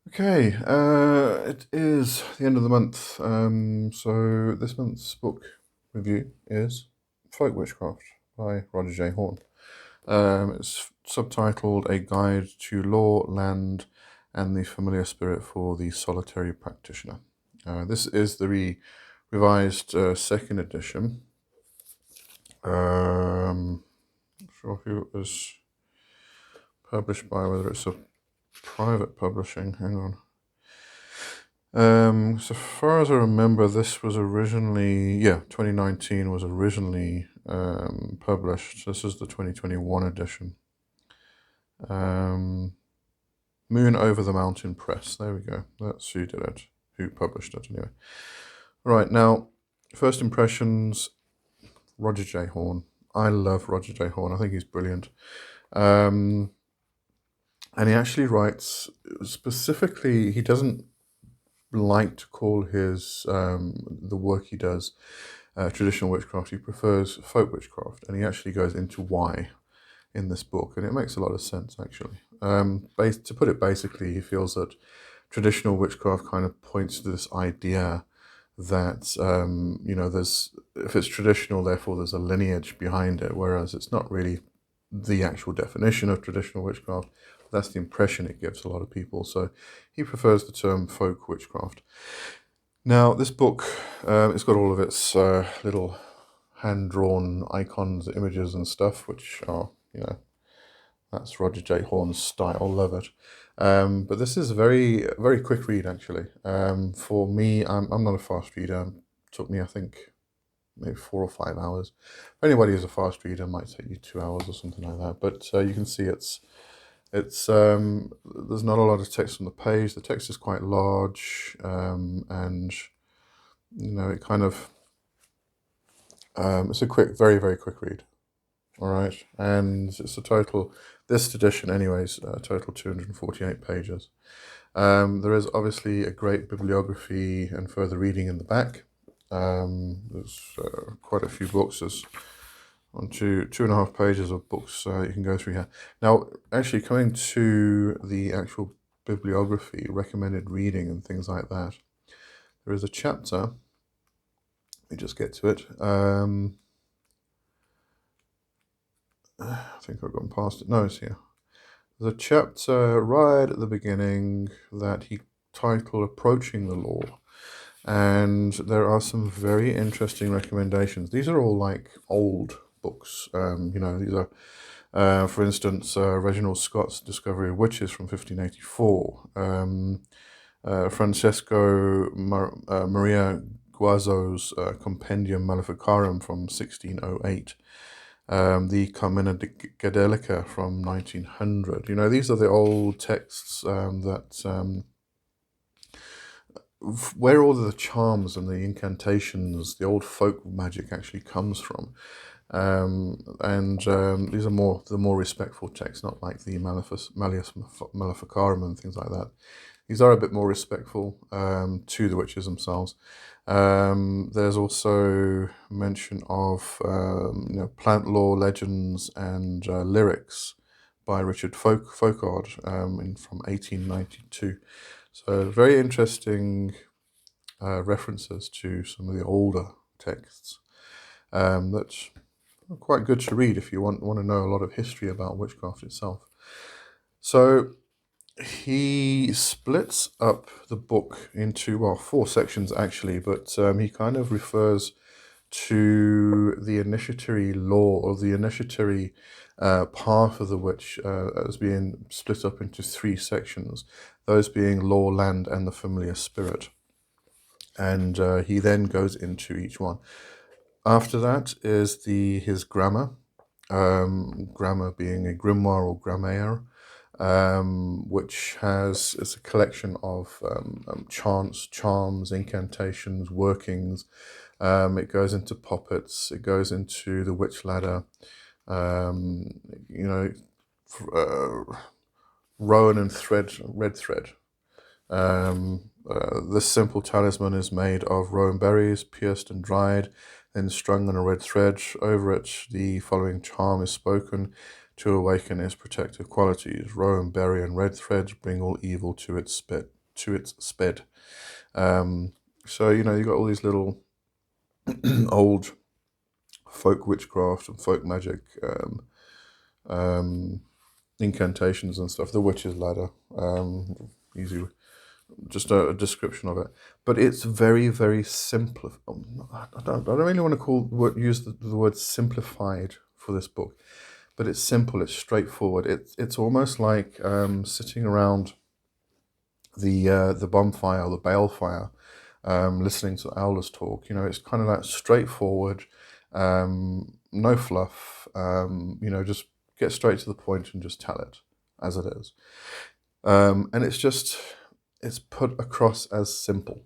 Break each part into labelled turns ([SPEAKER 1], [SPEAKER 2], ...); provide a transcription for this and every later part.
[SPEAKER 1] Okay, it is the end of the month. So this month's book review is Folk Witchcraft by Roger J. Horne. It's subtitled A Guide to Law, Land, and the Familiar Spirit for the Solitary Practitioner. This is the revised second edition. Not sure who it was published by, whether it's a private publishing. Hang on. So far as I remember, this was originally, 2019 was originally published. This is the 2021 edition. Moon Over the Mountain Press. There we go. That's who did it, who published it anyway. Right, now, first impressions, Roger J. Horne. I love Roger J. Horne. I think he's brilliant. And he actually writes, specifically, he doesn't like to call his the work he does traditional witchcraft. He prefers folk witchcraft, and he actually goes into why in this book, and it makes a lot of sense actually. To put it basically, he feels that traditional witchcraft kind of points to this idea that there's, if it's traditional, therefore there's a lineage behind it, whereas it's not really the actual definition of traditional witchcraft. That's the impression it gives a lot of people. So he prefers the term folk witchcraft. Now, this book, it's got all of its little hand-drawn icons, images and stuff, which are, that's Roger J. Horne's style, love it. But this is a very, very quick read, actually. For me, I'm not a fast reader. It took me, I think, maybe 4 or 5 hours. For anybody who's a fast reader, it might take you 2 hours or something like that. But you can see it's there's not a lot of text on the page. The text is quite large, and it kind of it's a quick, very, very quick read. All right, and it's a total, this edition anyways, total 248 pages. There is obviously a great bibliography and further reading in the back. There's quite a few books. There's on 2.5 pages of books you can go through here. Now, actually, coming to the actual bibliography, recommended reading and things like that, there is a chapter. Let me just get to it. I think I've gone past it. No, it's here. There's a chapter right at the beginning that he titled Approaching the Law. And there are some very interesting recommendations. These are all like old books. These are, for instance, Reginald Scott's Discovery of Witches from 1584, Francesco Maria Guazzo's Compendium Maleficarum from 1608, the Carmina Gadelica from 1900. These are the old texts that where all the charms and the incantations, the old folk magic actually comes from. And these are the more respectful texts, not like the Malleus Maleficarum and things like that. These are a bit more respectful to the witches themselves. There's also mention of plant lore, legends, and lyrics by Richard Folkard from 1892. So very interesting references to some of the older texts that are quite good to read if you want to know a lot of history about witchcraft itself. So he splits up the book into, well, 4 sections actually, but he kind of refers to the initiatory law, or the initiatory path of the witch, as being split up into 3 sections, those being law, land, and the familiar spirit. And he then goes into each one. After that is his grammar, grammar being a grimoire or grammaire, which is a collection of chants, charms, incantations, workings. It goes into puppets. It goes into the witch ladder. Rowan and red thread. This simple talisman is made of rowan berries, pierced and dried, then strung on a red thread. Over it, the following charm is spoken to awaken its protective qualities. Rowan berry and red threads bring all evil to its spit. to its sped. So, you got all these little old folk witchcraft and folk magic incantations and stuff. The witch's ladder, easy, just a description of it. But it's very, very simple. I don't really want to use the word simplified for this book, but it's simple. It's straightforward. It's almost like sitting around the bonfire or the balefire, listening to owlers talk. It's kind of like straightforward, no fluff. Just get straight to the point and just tell it as it is. And it's put across as simple.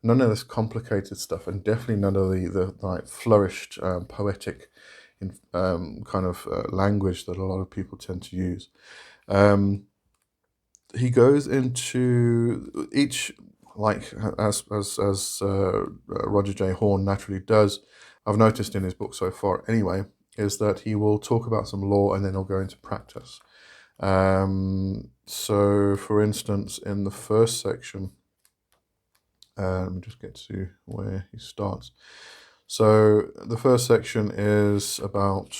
[SPEAKER 1] None of this complicated stuff, and definitely none of the like flourished poetic kind of language that a lot of people tend to use. He goes into each, like as Roger J. Horne naturally does. I've noticed in his book so far, anyway, is that he will talk about some law and then he'll go into practice. So, for instance, in the first section, let me just get to where he starts. So, the first section is about,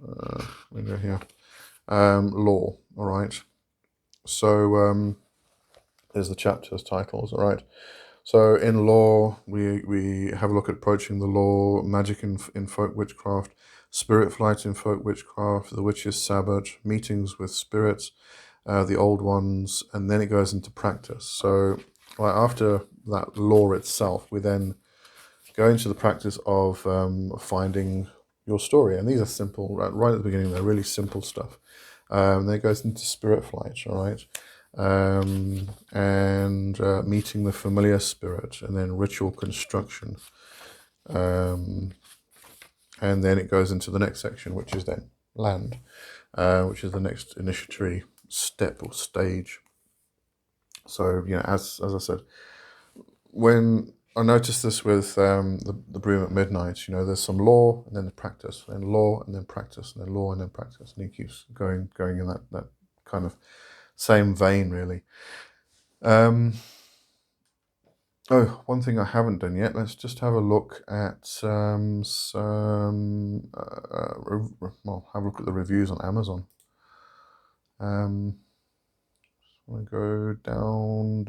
[SPEAKER 1] let me go here, law, all right? So, there's the chapter's titles, all right? So in law, we have a look at approaching the law, magic in folk witchcraft, spirit flight in folk witchcraft, the witch's sabbat, meetings with spirits, the old ones, and then it goes into practice. So after that law itself, we then go into the practice of finding your story. And these are simple, right at the beginning, they're really simple stuff. Then it goes into spirit flight, all right? And meeting the familiar spirit, and then ritual construction. And then it goes into the next section, which is then land, which is the next initiatory step or stage. So, as I said, when I noticed this with the Broom at Midnight, there's some law and then the practice, then law and then practice, and then law and then practice, and he keeps going in that kind of same vein, really. One thing I haven't done yet. Let's just have a look at have a look at the reviews on Amazon. I'm going to go down.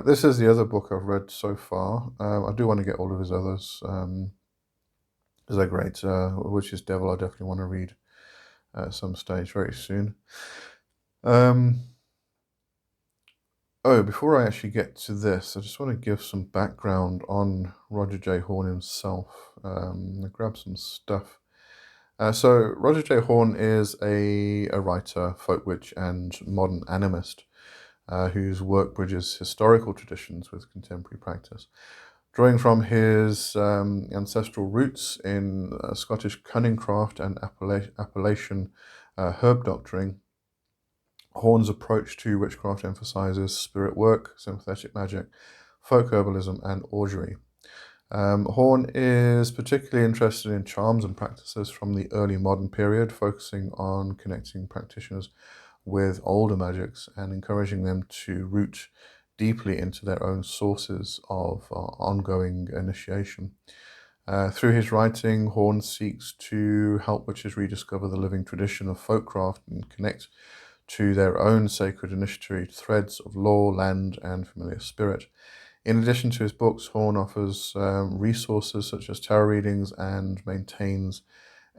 [SPEAKER 1] This is the other book I've read so far. I do want to get all of his others. They're great. Witch's Devil, I definitely want to read at some stage very soon. Before I actually get to this, I just want to give some background on Roger J. Horne himself. I grab some stuff. So Roger J. Horne is a writer, folk witch, and modern animist whose work bridges historical traditions with contemporary practice. Drawing from his ancestral roots in Scottish cunningcraft and Appalachian herb doctoring, Horne's approach to witchcraft emphasizes spirit work, sympathetic magic, folk herbalism, and augury. Horne is particularly interested in charms and practices from the early modern period, focusing on connecting practitioners with older magics and encouraging them to root deeply into their own sources of ongoing initiation. Through his writing, Horne seeks to help witches rediscover the living tradition of folkcraft and connect to their own sacred initiatory threads of law, land, and familiar spirit. In addition to his books, Horne offers resources such as tarot readings and maintains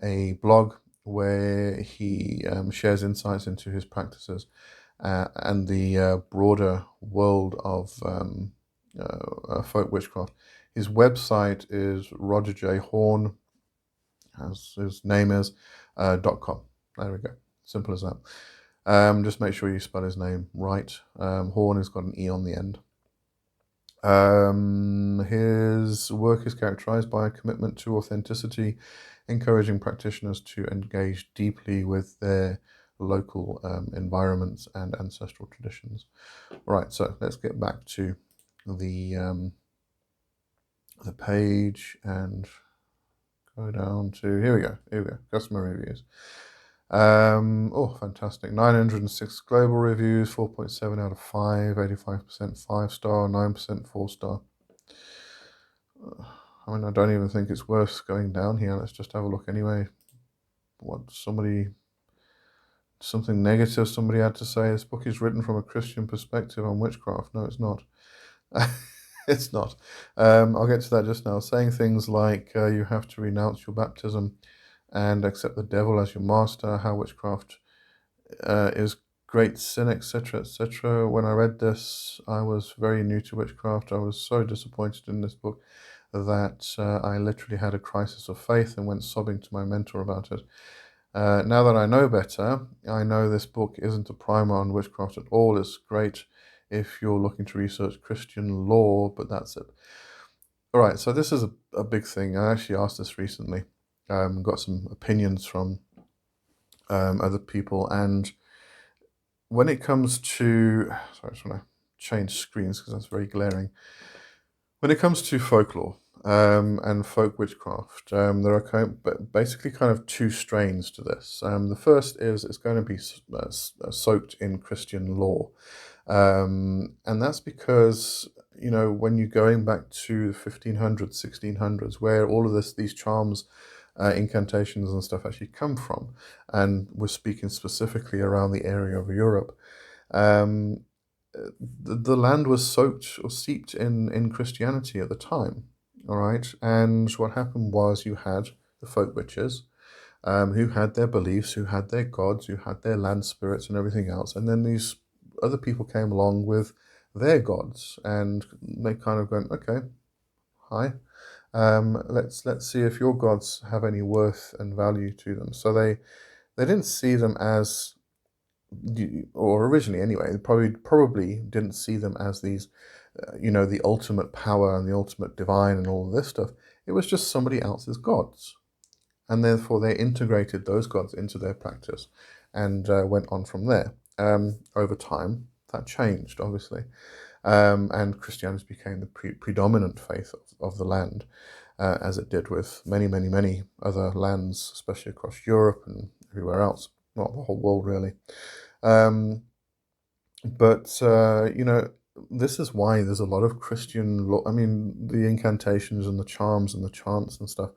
[SPEAKER 1] a blog where he shares insights into his practices and the broader world of folk witchcraft. His website is Roger J. Horne, as his name is, .com. There we go. Simple as that. Just make sure you spell his name right. Horne has got an E on the end. His work is characterized by a commitment to authenticity, encouraging practitioners to engage deeply with their local environments and ancestral traditions. Right, so let's get back to the page and go down to here we go. Customer reviews. Oh, fantastic. 906 global reviews, 4.7 out of 5, 85% 5-star, 9% 4-star. I mean, I don't even think it's worth going down here. Let's just have a look anyway. Something negative somebody had to say. This book is written from a Christian perspective on witchcraft. No, it's not. It's not. I'll get to that just now. Saying things like you have to renounce your baptism and accept the devil as your master, how witchcraft is great sin, etc., etc. When I read this, I was very new to witchcraft. I was so disappointed in this book that I literally had a crisis of faith and went sobbing to my mentor about it. Now that I know better, I know this book isn't a primer on witchcraft at all. It's great if you're looking to research Christian law, but that's it. All right, so this is a big thing. I actually asked this recently, got some opinions from other people, and when it comes to, sorry, I just want to change screens because that's very glaring. When it comes to folklore and folk witchcraft, there are basically kind of two strains to this. The first is it's going to be soaked in Christian law. And that's because, when you're going back to the 1500s, 1600s, where all of these charms, incantations and stuff actually come from, and we're speaking specifically around the area of Europe, um, the land was soaked or steeped in Christianity at the time. All right. And what happened was you had the folk witches, who had their beliefs, who had their gods, who had their land spirits and everything else. And then these other people came along with their gods, and they kind of went, okay, hi, let's see if your gods have any worth and value to them. So they didn't see them as, or originally anyway, they probably didn't see them as these, the ultimate power and the ultimate divine and all of this stuff. It was just somebody else's gods. And therefore they integrated those gods into their practice and went on from there. Over time, that changed, obviously. And Christianity became the predominant faith of the land, as it did with many, many, many other lands, especially across Europe and everywhere else, not the whole world really. But this is why there's a lot of Christian law. I mean, the incantations and the charms and the chants and stuff,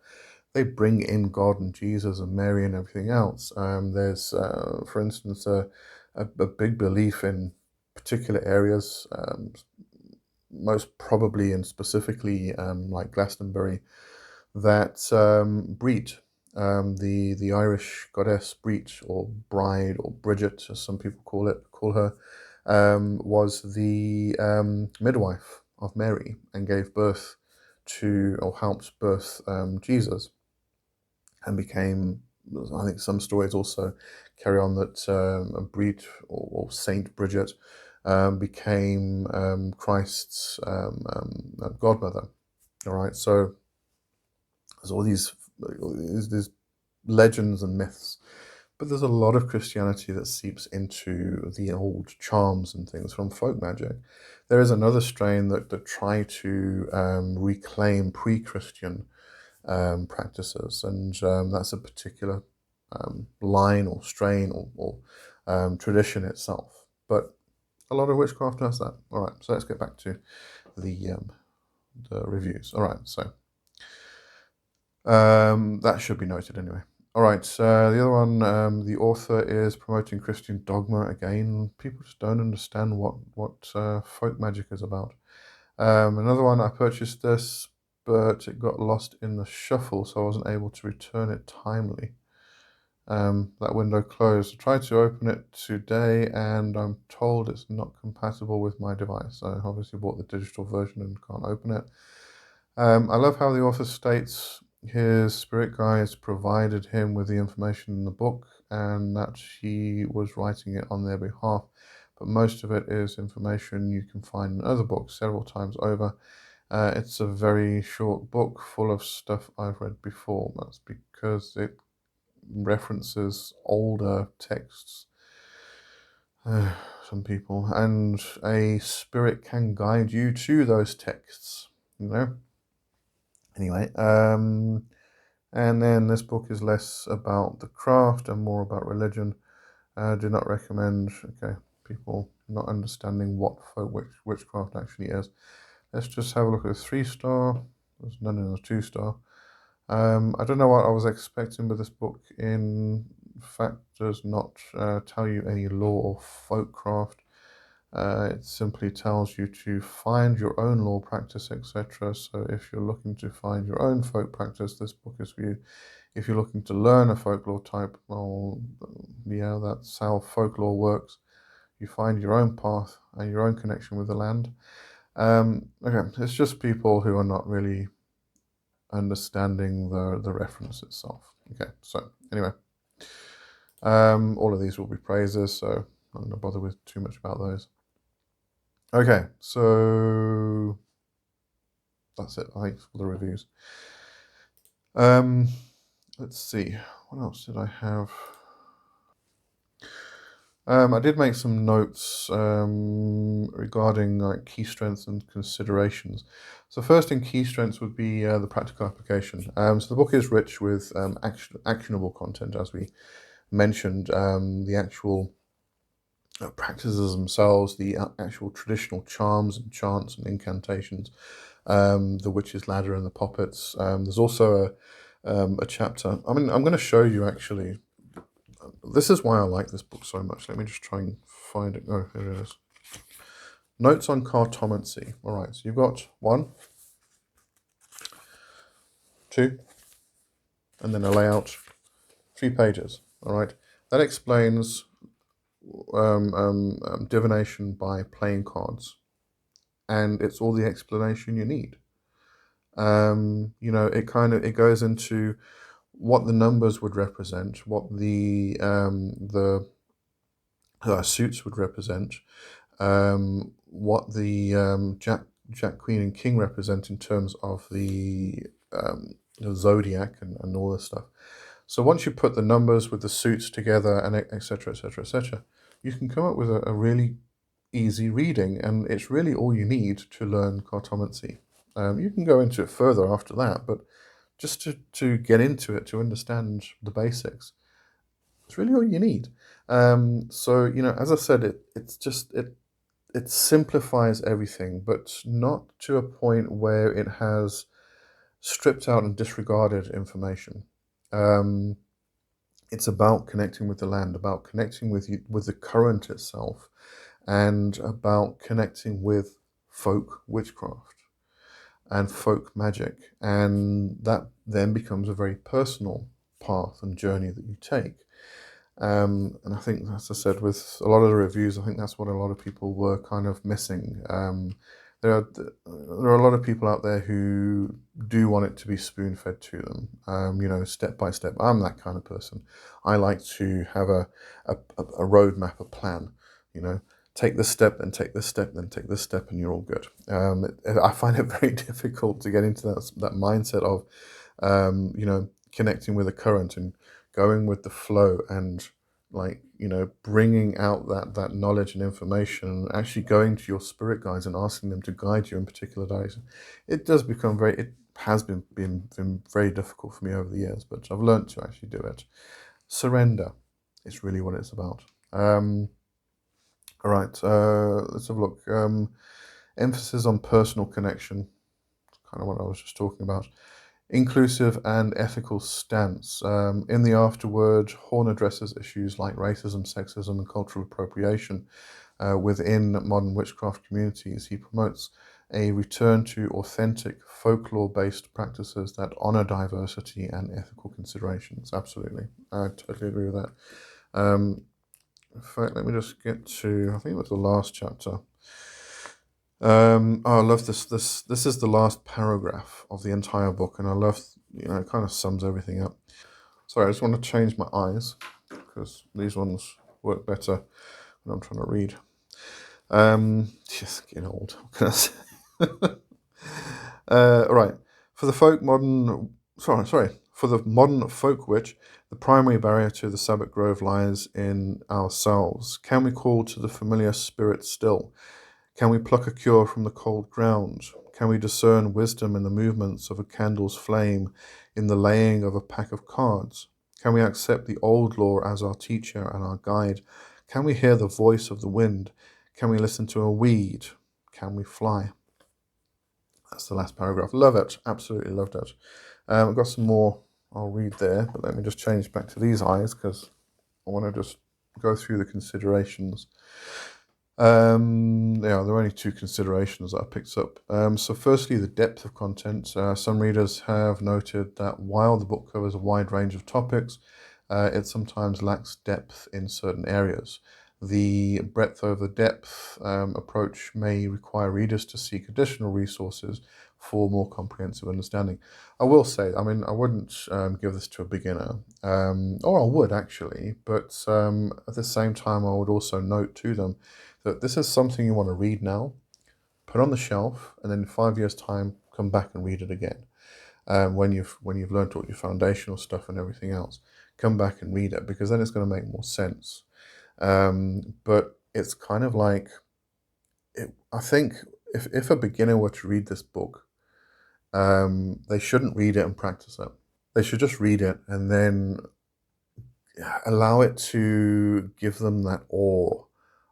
[SPEAKER 1] they bring in God and Jesus and Mary and everything else. There's, for instance, a big belief in particular areas, most probably and specifically like Glastonbury, that Breed, the Irish goddess Breed, or Bride, or Bridget, as some people call her, was the midwife of Mary and gave birth to, or helped birth, Jesus, and became, I think some stories also carry on that Breed, or Saint Bridget, became Christ's godmother. All right, so there's all these legends and myths, but there's a lot of Christianity that seeps into the old charms and things from folk magic. There is another strain that try to reclaim pre-Christian practices, and that's a particular line or strain or tradition itself. But a lot of witchcraft does that. All right, so let's get back to the reviews. All right, so that should be noted anyway. All right, the other one, the author is promoting Christian dogma again. People just don't understand what folk magic is about. Another one, I purchased this, but it got lost in the shuffle, so I wasn't able to return it timely. That window closed. I tried to open it today, and I'm told it's not compatible with my device. I obviously bought the digital version and can't open it. I love how the author states his spirit guides provided him with the information in the book and that he was writing it on their behalf. But most of it is information you can find in other books several times over. It's a very short book full of stuff I've read before. That's because it references older texts. Some people, and a spirit can guide you to those texts, Anyway, And then this book is less about the craft and more about religion. Do not recommend, okay, people not understanding what folk witchcraft actually is. Let's just have a look at the 3-star. There's none in the 2-star. I don't know what I was expecting, but this book in fact does not tell you any lore of folkcraft. It simply tells you to find your own lore practice, etc. So if you're looking to find your own folk practice, this book is for you. If you're looking to learn a folklore type, well, yeah, that's how folklore works. You find your own path and your own connection with the land. Okay, it's just people who are not really understanding the reference itself. Okay, so anyway, all of these will be praises, so I'm not going to bother with too much about those. Okay, so that's it, I think, for the reviews. Let's see, what else did I have? I did make some notes regarding like key strengths and considerations. So first in key strengths would be the practical application. So the book is rich with actionable content, as we mentioned. The actual practices themselves, the actual traditional charms and chants and incantations, the witch's ladder and the poppets. There's also a chapter. I mean, I'm going to show you actually. This is why I like this book so much. Let me just try and find it. Oh, here it is. Notes on cartomancy. All right, so you've got 1, 2, and then a layout, 3 pages. All right, that explains divination by playing cards, and it's all the explanation you need. You know, it goes into what the numbers would represent, what the suits would represent, what the Jack, Queen, and King represent in terms of the zodiac and all this stuff. So once you put the numbers with the suits together and etc., etc., etc., you can come up with a really easy reading, and it's really all you need to learn cartomancy. You can go into it further after that, but just to get into it, to understand the basics, it's really all you need. So, you know, as I said, it simplifies everything, but not to a point where it has stripped out and disregarded information. It's about connecting with the land, about connecting with the current itself, and about connecting with folk witchcraft and folk magic, and that then becomes a very personal path and journey that you take. And I think, as I said, with a lot of the reviews, I think that's what a lot of people were kind of missing. There are a lot of people out there who do want it to be spoon-fed to them, you know, step by step. I'm that kind of person. I like to have a roadmap, a plan, you know. Take this step, then take this step, then take this step, and you're all good. I find it very difficult to get into that mindset of, you know, connecting with the current and going with the flow, and like, you know, bringing out that knowledge and information, and actually going to your spirit guides and asking them to guide you in particular direction. It does become it has been very difficult for me over the years, but I've learned to actually do it. Surrender is really what it's about. All right, let's have a look. Emphasis on personal connection, kind of what I was just talking about. Inclusive and ethical stance. In the afterword, Horne addresses issues like racism, sexism, and cultural appropriation within modern witchcraft communities. He promotes a return to authentic folklore-based practices that honor diversity and ethical considerations. Absolutely, I totally agree with that. In fact, let me just get to, I think it was the last chapter. Oh, I love this. This is the last paragraph of the entire book, and I love, you know, it kind of sums everything up. Sorry, I just want to change my eyes because these ones work better when I'm trying to read. Just getting old. What can I say? Right. For the modern folk witch, the primary barrier to the Sabbath Grove lies in ourselves. Can we call to the familiar spirit still? Can we pluck a cure from the cold ground? Can we discern wisdom in the movements of a candle's flame, in the laying of a pack of cards? Can we accept the old law as our teacher and our guide? Can we hear the voice of the wind? Can we listen to a weed? Can we fly? That's the last paragraph. Love it. Absolutely loved it. I've got some more I'll read there, but let me just change back to these eyes because I want to just go through the considerations. Yeah, there are only two considerations that I picked up. So firstly, the depth of content. Some readers have noted that while the book covers a wide range of topics, it sometimes lacks depth in certain areas. The breadth over depth approach may require readers to seek additional resources for more comprehensive understanding. I will say, I mean, I wouldn't give this to a beginner, or I would actually, but at the same time, I would also note to them that this is something you want to read now, put on the shelf, and then in 5 years' time, come back and read it again. When you've learned all your foundational stuff and everything else, come back and read it, because then it's going to make more sense. But it's kind of like, I think if a beginner were to read this book, they shouldn't read it and practice it. They should just read it and then allow it to give them that awe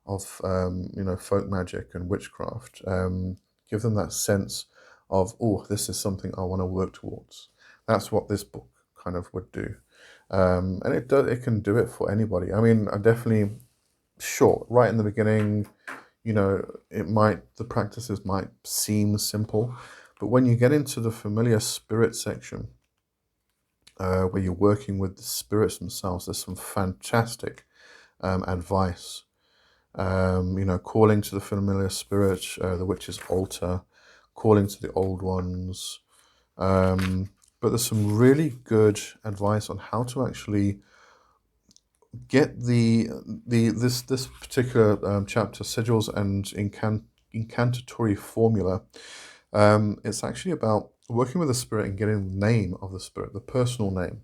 [SPEAKER 1] of folk magic and witchcraft. Give them that sense of, oh, this is something I want to work towards. That's what this book kind of would do, and it can do it for anybody. I mean, I definitely, sure, right in the beginning, the practices might seem simple, but when you get into the familiar spirit section, where you're working with the spirits themselves, there's some fantastic advice. Calling to the familiar spirit, the witch's altar, calling to the old ones. But there's some really good advice on how to actually get this particular chapter, sigils and incantatory formula. It's actually about working with the spirit and getting the name of the spirit, the personal name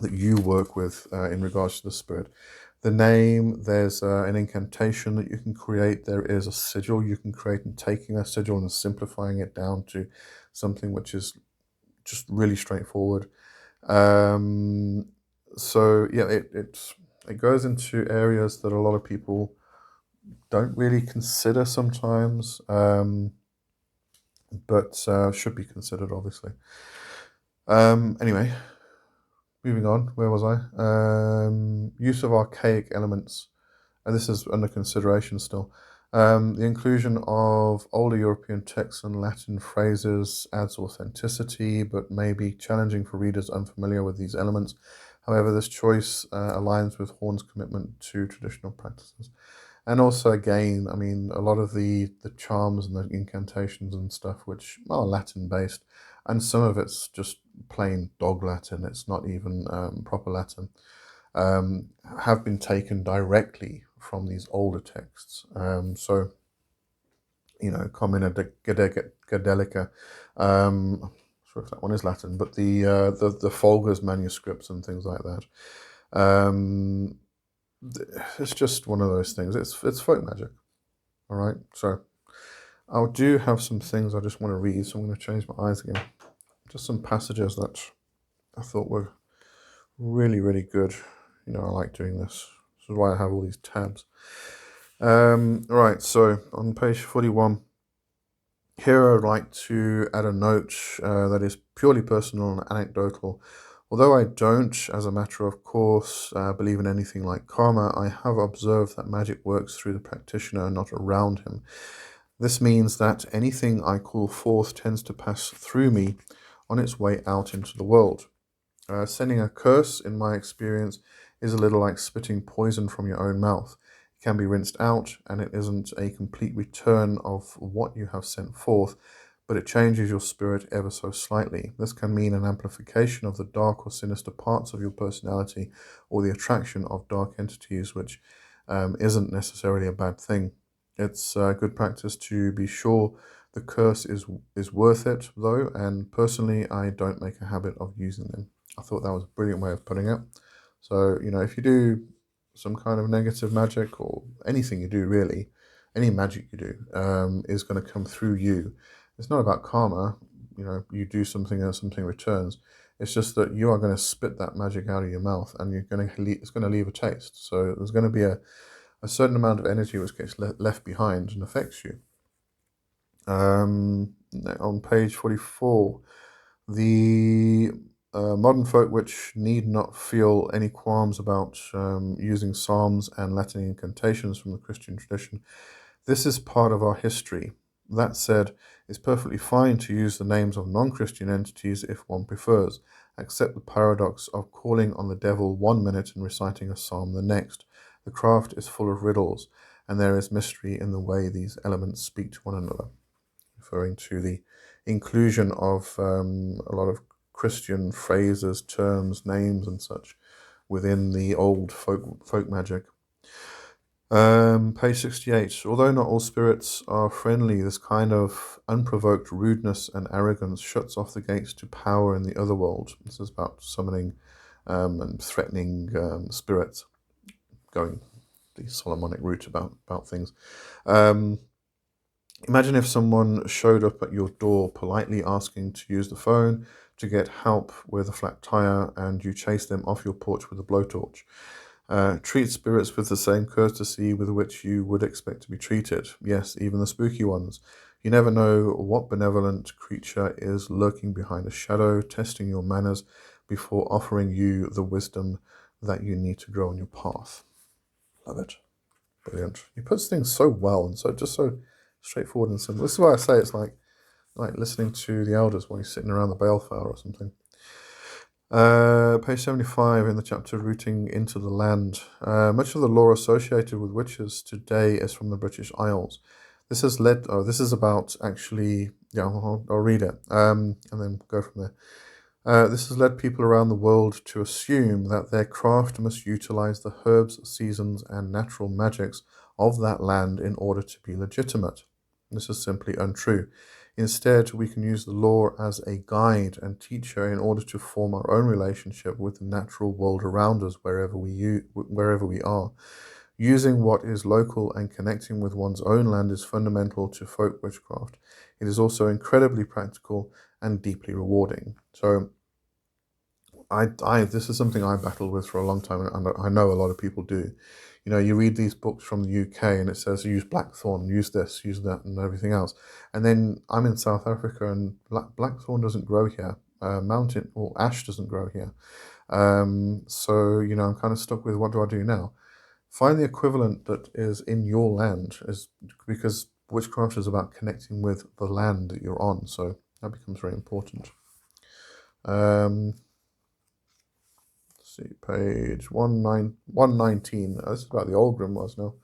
[SPEAKER 1] that you work with in regards to the spirit. The name, there's an incantation that you can create. There is a sigil you can create, and taking a sigil and simplifying it down to something which is just really straightforward. So yeah, it goes into areas that a lot of people don't really consider sometimes, but should be considered, obviously. Anyway, moving on. Where was I? Use of archaic elements, and this is under consideration still. The inclusion of older European texts and Latin phrases adds authenticity, but may be challenging for readers unfamiliar with these elements. However, this choice aligns with Horne's commitment to traditional practices. And also, again, I mean, a lot of the charms and the incantations and stuff, which are Latin-based, and some of it's just plain dog Latin, it's not even proper Latin, have been taken directly from these older texts. So, Comina Gadelica, I'm not sure if that one is Latin, but the Folger's manuscripts and things like that. It's just one of those things. It's folk magic, all right. So I do have some things I just want to read, so I'm going to change my eyes again. Just some passages that I thought were really, really good. I like doing this. This is why I have all these tabs. Right, so on page 41, here I'd like to add a note that is purely personal and anecdotal. Although I don't, as a matter of course, believe in anything like karma, I have observed that magic works through the practitioner and not around him. This means that anything I call forth tends to pass through me on its way out into the world. Sending a curse, in my experience, is a little like spitting poison from your own mouth. It can be rinsed out, and it isn't a complete return of what you have sent forth, but it changes your spirit ever so slightly. This can mean an amplification of the dark or sinister parts of your personality, or the attraction of dark entities, which isn't necessarily a bad thing. It's good practice to be sure the curse is worth it, though, and personally, I don't make a habit of using them. I thought that was a brilliant way of putting it. So, if you do some kind of negative magic, or anything you do really, any magic you do is going to come through you. It's not about karma. You know, you do something and something returns. It's just that you are going to spit that magic out of your mouth, and it's going to leave a taste. So there's going to be a certain amount of energy which gets left behind and affects you. On page 44, the modern folk witch need not feel any qualms about using psalms and Latin incantations from the Christian tradition. This is part of our history. That said, it's perfectly fine to use the names of non-Christian entities if one prefers. Accept the paradox of calling on the devil 1 minute and reciting a psalm the next. The craft is full of riddles, and there is mystery in the way these elements speak to one another. Referring to the inclusion of a lot of Christian phrases, terms, names, and such within the old folk magic. Page 68. Although not all spirits are friendly, this kind of unprovoked rudeness and arrogance shuts off the gates to power in the other world. This is about summoning and threatening spirits, going the Solomonic route about things. Imagine if someone showed up at your door politely asking to use the phone, to get help with a flat tire, and you chase them off your porch with a blowtorch. Treat spirits with the same courtesy with which you would expect to be treated. Yes, even the spooky ones. You never know what benevolent creature is lurking behind a shadow, testing your manners before offering you the wisdom that you need to grow on your path. Love it. Brilliant. He puts things so well and so straightforward and simple. This is why I say it's like listening to the elders when you're sitting around the balefire or something. Page 75 in the chapter Rooting into the Land. Much of the lore associated with witches today is from the British Isles. This has led, this is about actually, I'll read it and then go from there. This has led people around the world to assume that their craft must utilize the herbs, seasons, and natural magics of that land in order to be legitimate. This is simply untrue. Instead, we can use the lore as a guide and teacher in order to form our own relationship with the natural world around us wherever we are. Using what is local and connecting with one's own land is fundamental to folk witchcraft. It is also incredibly practical and deeply rewarding. So this is something I battled with for a long time, and I know a lot of people do. You know, you read these books from the UK and it says use blackthorn, use this, use that, and everything else. And then I'm in South Africa and blackthorn doesn't grow here. Mountain or ash doesn't grow here. So, you know, I'm kind of stuck with what do I do now? Find the equivalent that is in your land, because witchcraft is about connecting with the land that you're on. So that becomes very important. See, page 119. This is about the old grimoires now.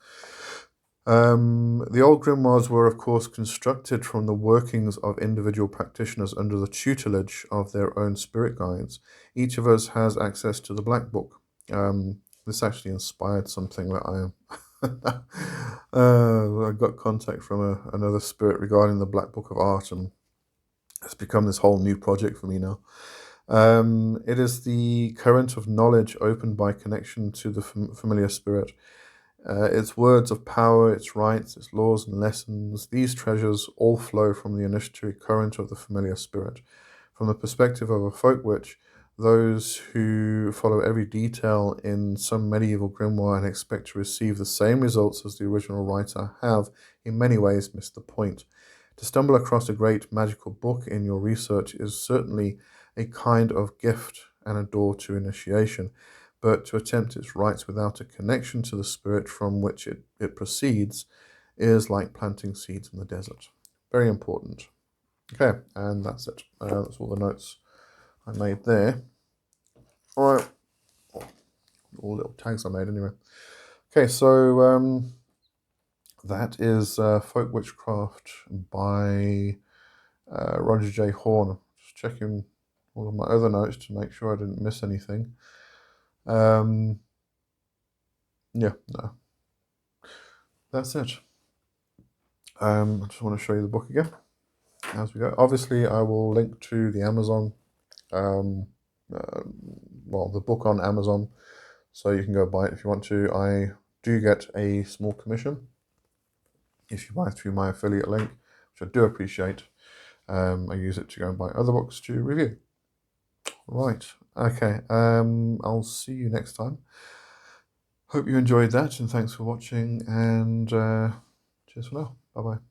[SPEAKER 1] The old grimoires were, of course, constructed from the workings of individual practitioners under the tutelage of their own spirit guides. Each of us has access to the Black Book. This actually inspired something that I got contact from another spirit regarding the Black Book of Art, and it's become this whole new project for me now. It is the current of knowledge opened by connection to the familiar spirit. Its words of power, its rites, its laws and lessons, these treasures all flow from the initiatory current of the familiar spirit. From the perspective of a folk witch, those who follow every detail in some medieval grimoire and expect to receive the same results as the original writer have, in many ways, missed the point. To stumble across a great magical book in your research is certainly a kind of gift and a door to initiation, but to attempt its rites without a connection to the spirit from which it proceeds is like planting seeds in the desert. Very important. Okay, and that's it. That's all the notes I made there. All right, all little tags I made anyway. Okay, so that is Folk Witchcraft by Roger J. Horne. Just checking all of my other notes to make sure I didn't miss anything. Yeah, no. That's it. I just want to show you the book again as we go. Obviously, I will link to the Amazon, the book on Amazon, so you can go buy it if you want to. I do get a small commission if you buy through my affiliate link, which I do appreciate. I use it to go and buy other books to review. Right, okay, I'll see you next time. Hope you enjoyed that, and thanks for watching, and cheers for now. Bye-bye.